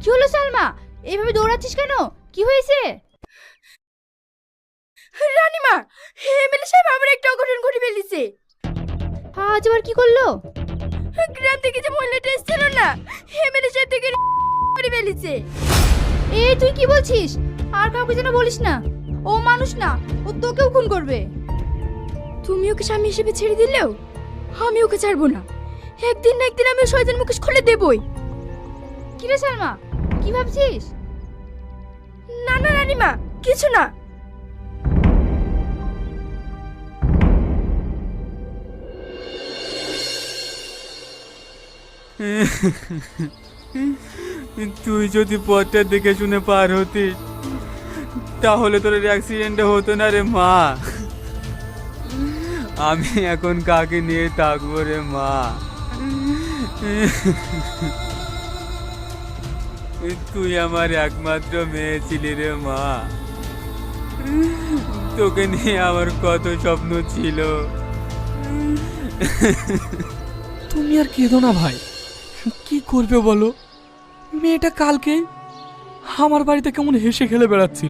কি হলো সালমা, এইভাবে দৌড়াচ্ছিস কেন? কি হয়েছে? রানীমা, এমএলএ সাহেব আমার একটা অঘটন ঘটে ফেলেছে। আজ আবার কি করলো? গ্রাম থেকে যে মহিলাটা এসেছিল না, এমএলএ সাহেব থেকে করে ফেলেছে। এই তুই কি বলছিস? আর কাউকে যেন বলিস না, ও মানুষ না, ও তোকেও খুন করবে। তুমি ওকে স্বামী হিসেবে ছেড়ে দিলেও আমি ওকে ছাড়বো না। একদিন না একদিন আমি ওর শয়তান মুখোশ খুলে দেবই। কি রে সালমা, কি ভাবছিস? না না রানীমা, কিছু না। তুই যদি পথটা দেখে শুনে পার হতিস তাহলে তোর অ্যাক্সিডেন্টটা হতো না রে মা। আমি এখন কাকে নিয়ে থাকবো রে মা? তুই আমার একমাত্র মেয়ে ছিলি রে মা। তোকে নিয়ে আমার কত স্বপ্ন ছিল। তুমি আর কেঁদো না ভাই, কি করবে বলো? মেয়েটা কালকে আমার বাড়িতে কেমন হেসে খেলে বেড়াচ্ছিল।